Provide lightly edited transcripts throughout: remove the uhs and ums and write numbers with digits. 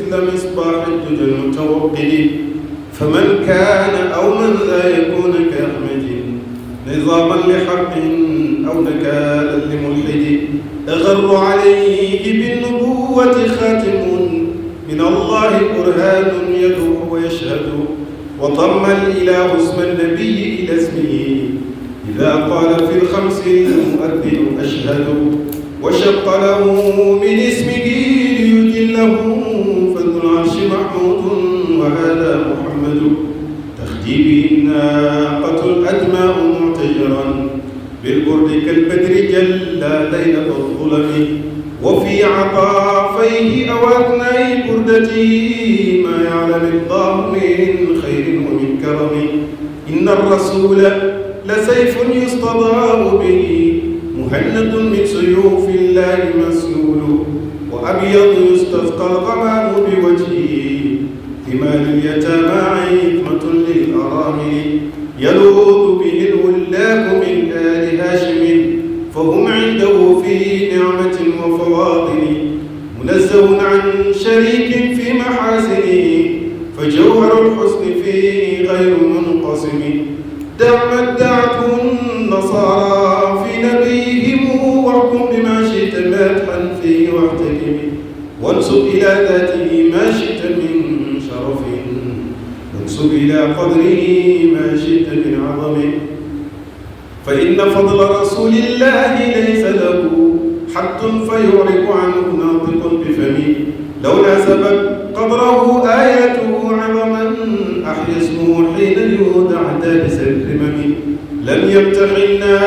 مثل مصباح الدجى المتوقد. فمن كان أو من لا يكون كأحمد نظاما لحق أو نكالا لملحد. أغر عليه بالنبوة خاتم من الله برهان يدعو ويشهد. وضم الإله اسم النبي إلى اسمه إذا قال في الخمس المؤذن أشهد. وشق له من اسمه ليجله فذو العرش محمود وهذا محمد. تخدي به الناقة الأدماء معتجرا بالبرد كالبدر جل ليلة الظلم. وفي عطافيه أو أثناء بردته ما يعلم الله من خير ومن كرم. إن الرسول لسيف يستضاء به مهند من سيوف الله مسلول. وأبيض يستسقى الغمام بوجهه ثمال اليتامى عظمة للأرامل. يلوذ به الولاك من آل هاشم فهم عنده في نعمة وفواضل. منزه عن شريك في محاسنه فجوهر الحسن فيه غير منقسم. دع ما ادعته النصارى في نبيهم واحكم بما شئت مدحا فيه واحتكم. وانسب إلى ذاته ما شئت من شرف وانسب إلى قدره ما شئت من عظم. فإن فضل رسول الله ليس له حد فيعرب عنه ناطق بفمه. لولا سبب قدره آياته عظما أحيا اسمه حين يودع دابس الرمم. لم يمتحنا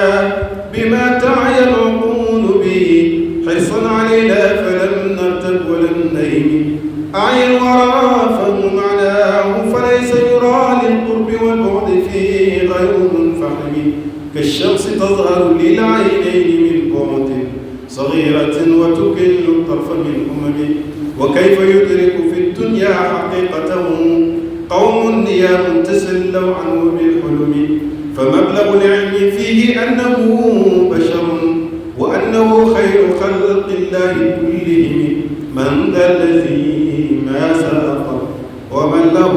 بما تعي العقول به حرصا علينا فلم نرتب ولم نيم. أعي الورى فهم معناه فليس يرى للقرب والبعد فيه غير منفحم. كالشمس تظهر للعينين من بعد صغيرة وتكل الطرف من أمم. وكيف يدرك في الدنيا حقيقته قوم نيام تسلوا عنه بالحلم. فمبلغ العلم فيه أنه بشر وأنه خير خلق الله كلهم. من ذا الذي ما سبق ومن له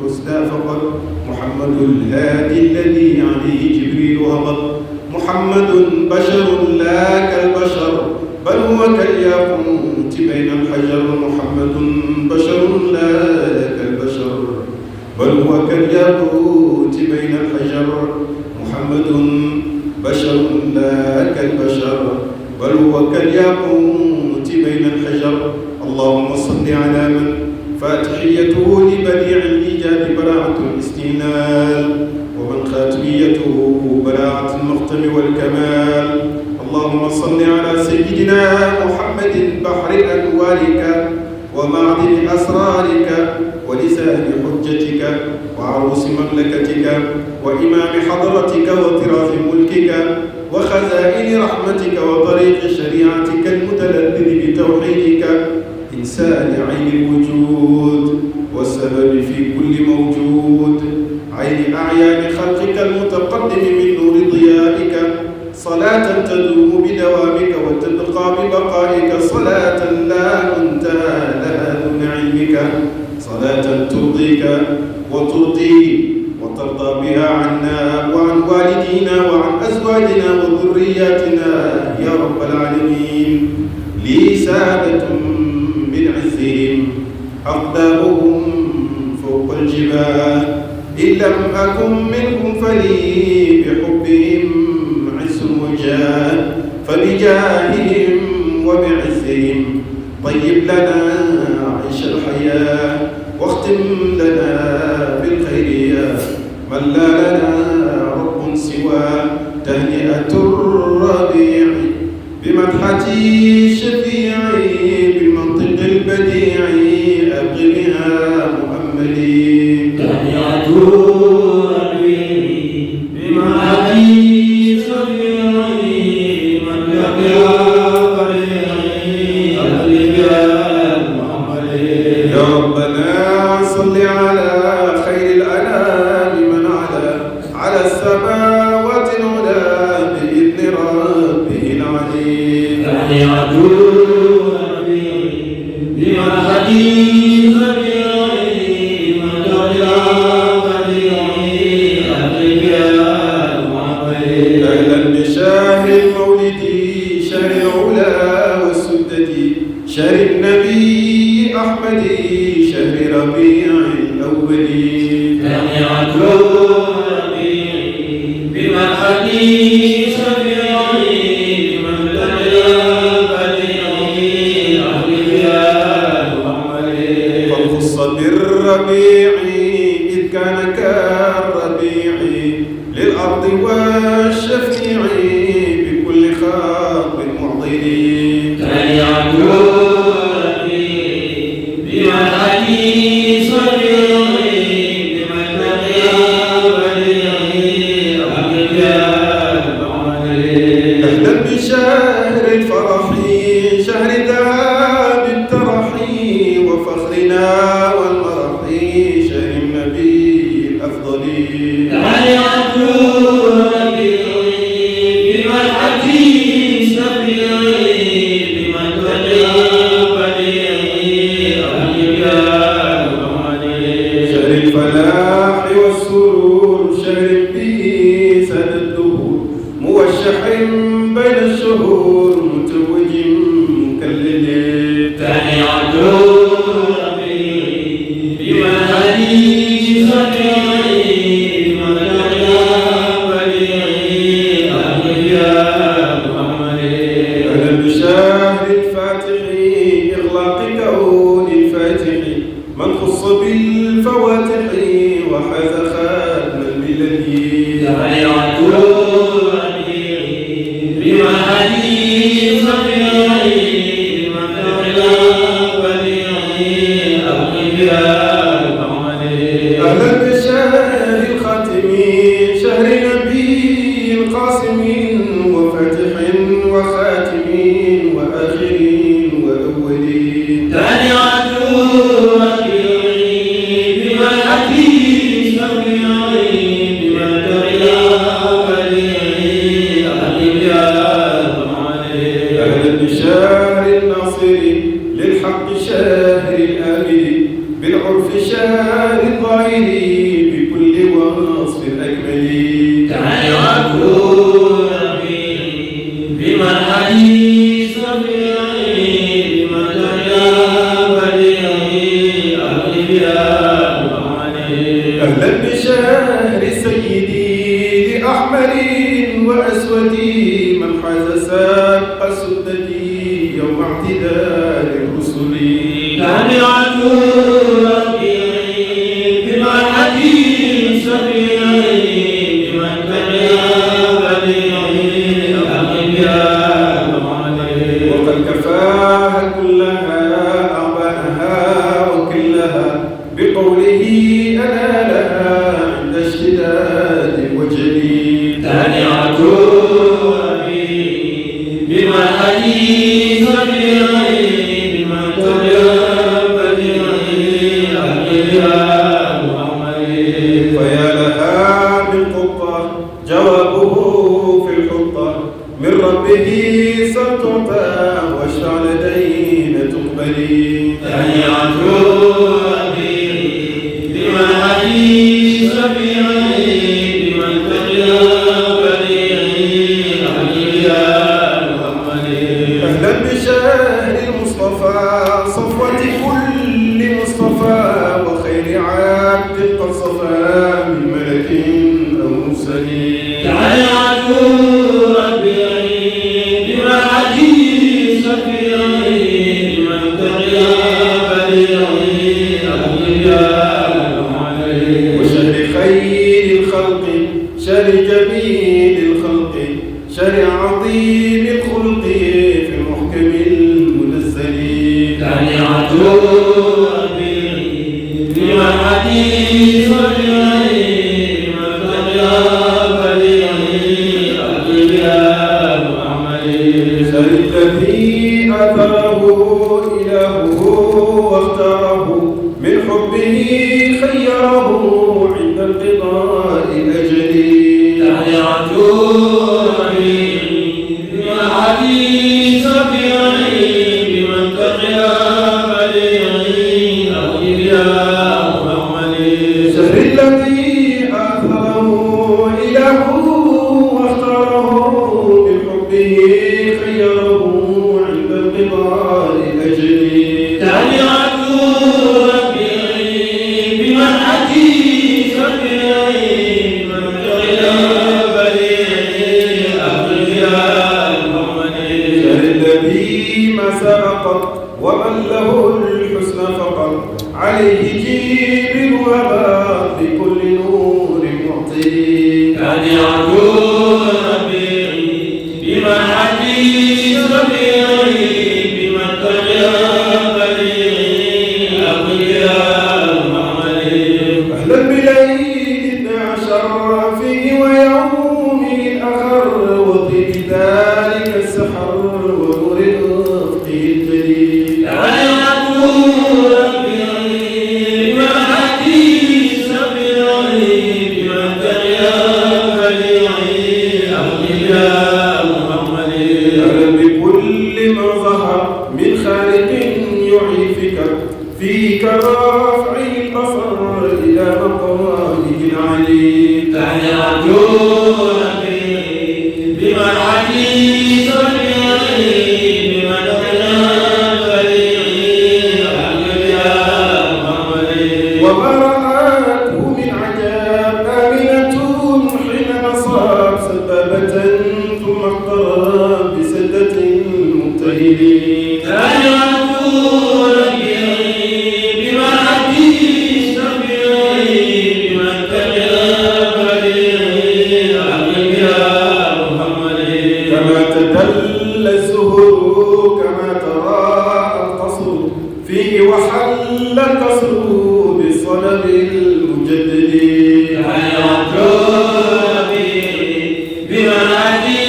الحسنى فقد. محمد الهادي الذي عليه جبريل هبط. محمد بشر لا كالبشر بل هو كالياقوت بين الحجر. محمد بشر لا كالبشر بل هو كالياقوت بين الحجر. محمد بشر لا كالبشر بل هو كالياقوت بين الحجر. اللهم صل على من فاتحيته لبديع الإيجاد براعة الاستهلال ومن خاتميته براعة المختم والكمال. اللهم صل على سيدنا محمد بحر أنوارك ومعدن أسرارك ولسان حجتك وعروس مملكتك وإمام حضرتك وطراز ملكك وخزائن رحمتك وطريق شريعتك المتلذذ بتوحيدك. إنسان عين الوجود والسبب في كل موجود. عين أعيان خلقك المتقدم من نور ضيائك. صلاة تدوم بدوامك وتبقى ببقائك. صلاة لا منتهى لها دون علمك. صلاة ترضيك وترضي وترضى بها عنا وعن والدينا وعن أزواجنا وذرياتنا يا رب العالمين. لي سادة من عزهم أقدامهم فوق الجبال. إن لم أكن منهم فلي بحبهم عز وجاه. فبجاههم وبعزهم طيب لنا عيش الحياة واختم لنا بالخيرية. من لا لنا رب سوى تهنئة الربيع بمدحتي شفيعي بالمنطق البديع أبغها مؤملي. تهنئة الربيع بمدحتي شفيعي بالمنطق يا ربنا صل على خير الأنام من على السماوات العلى بإذن ربه العليم. تهنئة الربيع بمن حديث ربيعي من درجة بديعي أهلك يا محمد. أهلا بشهر المولد شهر العلا والسدة شهر النبي أحمد شهر ربيع الأول. تهنئة ربيعي بمن حديث ربيعي من درجة بديعي أهلك يا محمد. فخص بالربيع إذ كان كالربيع للأرض والشفيع بكل خاطر معضل. تهنئة ربيعي بمن حديث ربيعي بمن درجة بديعي أهلك يا محمد. أهلا بشهر الفرح شهر ذهاب الترح وفخرنا والمرح شهر النبي الأفضل. تهنئة ربيعي بمن حديث ربيعي بمن درجة بديعي أهلك يا محمد. شهر الفلاح والسرور شهر به سنى الدهور موشح بين الشهور متوج مكلل. تهنئة ربيعي بمن حديث ربيعي بمن درجة بديعي أهلك يا محمد. أهلا بشهر الفاتح إغلاق كون الفاتح من خص بالفواتح وحاز خاتم الملل. تهنئة ربيعي بمن حديث ربيعي بمن درجة بديعي أهلك يا محمد. أهلا بشهر الخاتم شهر نبي القاسم وفاتح وخاتم وآخر وأول. تهنئة ربيعي بمن حديث ربيعي بمن درجة بديعي أهلك يا محمد. أهلا بشهر الناصر للحق شهر الآمر بالعرف شهر الظاهر بكل وصف أكمل. تهنئة ربيعي بمن حديث ربيعي بمن درجة بديعي أهلك يا محمد. أهلا بشهر سيدي لأحمر وأسود من حاز سابق سدتي يوم اعتدال الرسل. تهنئة ربيعي بمن حديث ربيعي بمن درجة بديعي أهلك يا محمد. وقد كفاها كلها أعبانها وكلها بقوله أنا لها عند اشتداد وجلي. تهنئة ربيعي بمن حديث ربيعي بمن درجة بديعي أهلك يا محمد. فيا لها من قطة جوابه في الحطة من ربه ستعطى واشفع لدينا تقبلي. تهنئة ربيعي بمن حديث ربيعي بمن درجة بديعي أهلك يا محمد. أهلا بشهر المصطفى صفوة كل مصطفى وخير عبد قد صفى من ملك أو مرسلين. تهنئة ربيعي بمن حديث ربيعي بمن درجة بديعي أهلك يا محمد. وشهر خير الخلق شهر جميل الخلق شهر عظيم الخلق في محكم المنزل. تهنئة ربيعي بمن حديث ربيعي بمن درجة بديعي أهلك يا محمد. شهر الذي أثره إلهه واختاره من حبه خيره عند انقضاء الأجل. تهنئة ربيعي بمن حديث ربيعي بمن درجة تهنئة ربيعي بمنحتي شفيعي من تغير بديعي أخرج يا محمد الذي ما سبقت ومن له الحسن فقط عليه جيب وما بكل نور معطي تهنئة ربيعي بمنحتي شفيعي بمن تغير بديعي أخرج يا محمد أهلا بليل 12 فيه ويومه الآخر وطيب ذلك السحر ونور الأفق الجليل تهنئة ربيعي بمنحتي شفيعي بمن تغير بديعي أخرج يا محمد أهلا بكل ما ظهر من خالق يعي فكر فيك رافع البصر إلى مقامه العلي تهنئة ربيعي بمنحتي شفيعي بمن تغير بديعي أخرج يا محمد وما رآته من عجاب آمنة حين نصاب سبابة ثم اقترب بسدة المبتهلين تهنئة ربيعي بمنحتي شفيعي بمن تغير بديعي أخرج يا محمد كما تدل الزهور كما ترى القصر فيه وحل القصر بالصلب المجدد تهنئة ربيعي بمنحتي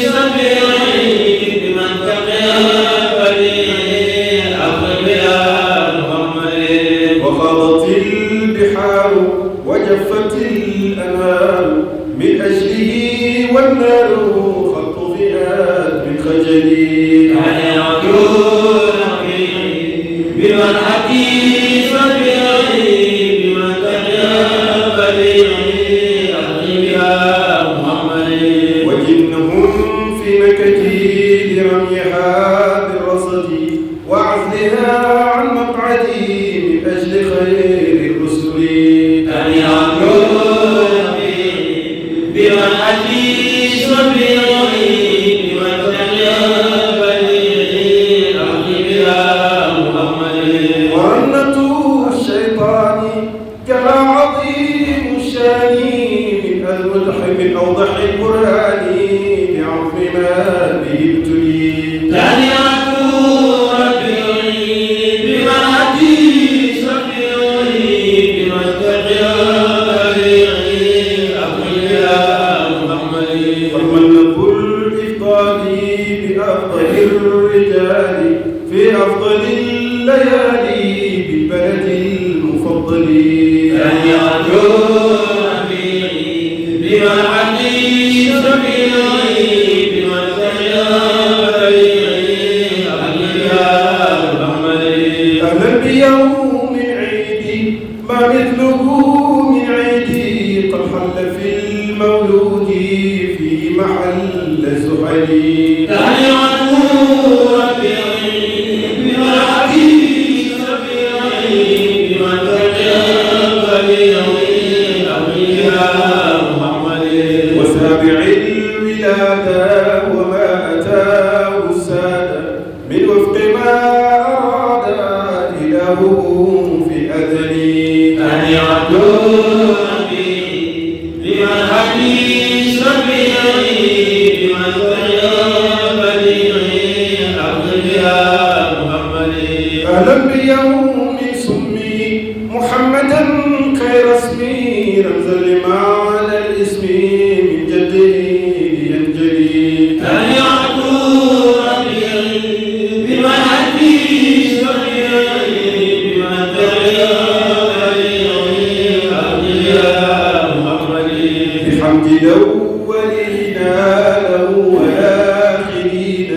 شفيعي بمن تغير بديعي أخرج يا محمد وخاضت البحار وجفت الأنهار من أجله والنار خط فئات من خجلي تهنئة ربيعي بمنحتي شفيعي بمن تغير بديعي أخرج يا محمد وجنهم في مكتي لرميها بالرصد وعزلها عن مقعدي من أجل خير الرسل تهنئة ربيعي بمنحتي شفيعي بمن تغير بديعي أخرج يا محمد ورنة الشيطان كما عظيم الشان من أوضح القرآن بعظم ما به ابتلي تهنئة ربيعي بمنحتي شفيعي بمن تغير بديعي أخرج يا محمد ومن كل إفضال بأفضل الرجال في أفضل الليالي بالبلد المفضل تهنئة ربيعي بمنحتي شفيعي بمن تغير بديعي أخرج يا محمد أهلا بيوم عيدي ما مثله من عيدي قد حل في المولود في محل زحلي تهنئة ربيعي بمنحتي شفيعي بمن تغير بديعي أخرج يا محمد وسابع الولادة وما أتاه السادة من وفق ما أراد إلهه في أذني تهنئة ربيعي بمنحتي شفيعي بمن تغير بديعي أخرج يا محمد أهلا بيوم سمي محمدا خير اسمي رمزا لمعنى الاسم من جده ينجلي تهنئة ربيعي بمنحتي شفيعي بمن تغير بديعي أخرج يا محمد بحمد الأولين له والآخرين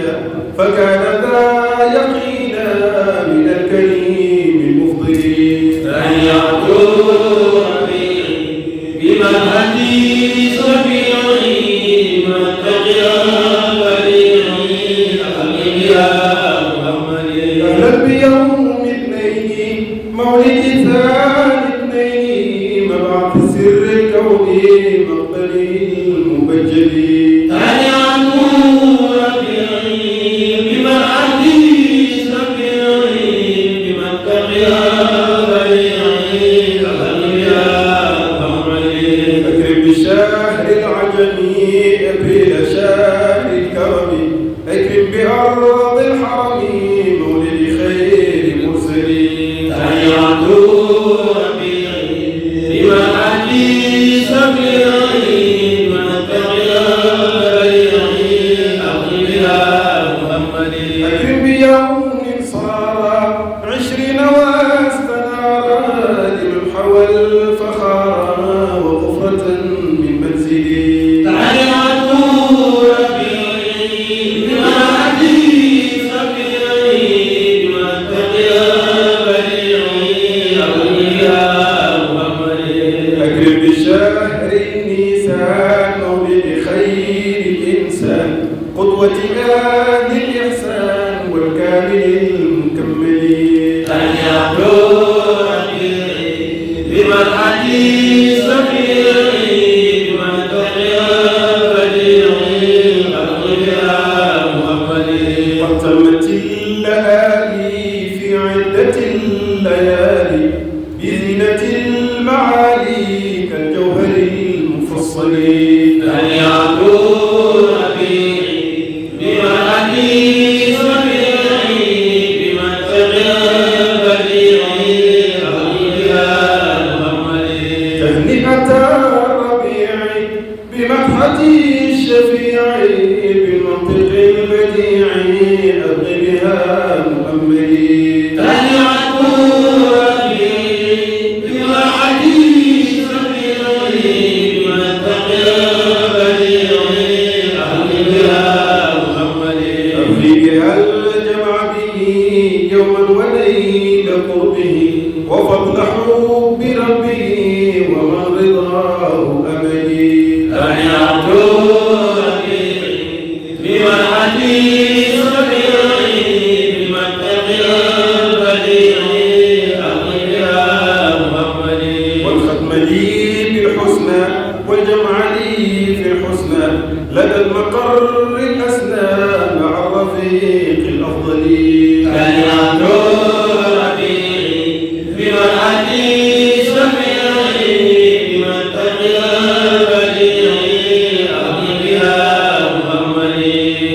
فكان ذا يقينا من الكريم المفضل تهنئة ربيعي بمنحتي شفيعي بمن تغير بديعي أخرج يا محمد أهلا بيوم مولد ثاني اثنين مبعث سر الكون مقبل المبجل بأرض الحرم مولد خير المرسلين أكرم بيوم صار 20 واستنار لمن حوى الفخار وغفرة من منزلي قدوة أهل الإحسان والكامل المكمل أن يعلو بمدحتي سفيري بمن تقيا بديعي أقلها محمدي واهتمت الليالي في عدة الليالي بزينة المعالي كالجوهر المفصل أن يعلو بمدحتي الشفيع بالمنطق البديع أبغي بها مؤملي تهنئة ربي بمدحتي الشفيع بالمنطق البديع أبغي بها مؤملي أبغي بها الجمع به يوما وليل قربه وفضل حب ربه ومن رضاه أملي والختم لي بالحسنى والجمع لي في الحسنى لدى المقر الأسنى مع الرفيق الأفضل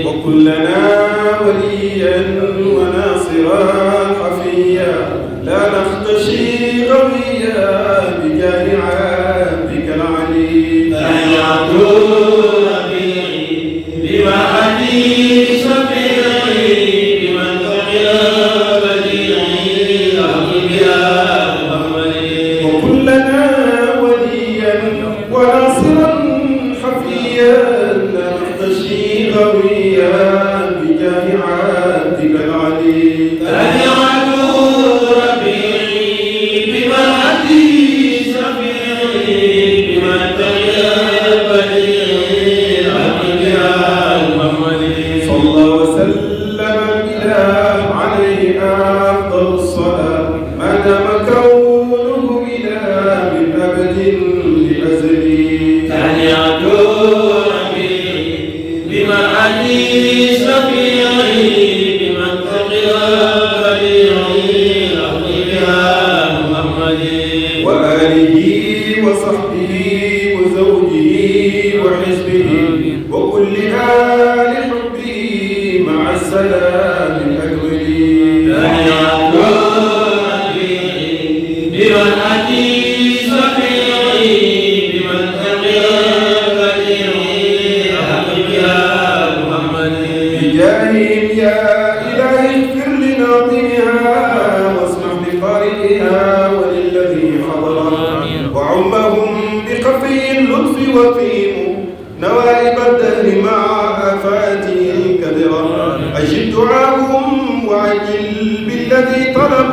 وكلنا وليا وناصرا حفيا لا نختشي غويا بجاه عبدك العلي وكلنا وليا وناصرا حفيا لا نختشي غويا بجاه عبدك العلي صلى وسلم الإله عليه أفضل الصلاة ما دام كونه إله من أبد لأزل وآله وصحبه وزوجه وحزبه وكل آل حبه مع السلام الأكمل بجاههم يا إلهي اغفر لناظمها واسمح لقارئها وللذي حضرها وعمهم بخفي اللطف وفيهم نوائب الدهر مع آفاته الكدرة أجب دعاهم وعجل بالذي طلب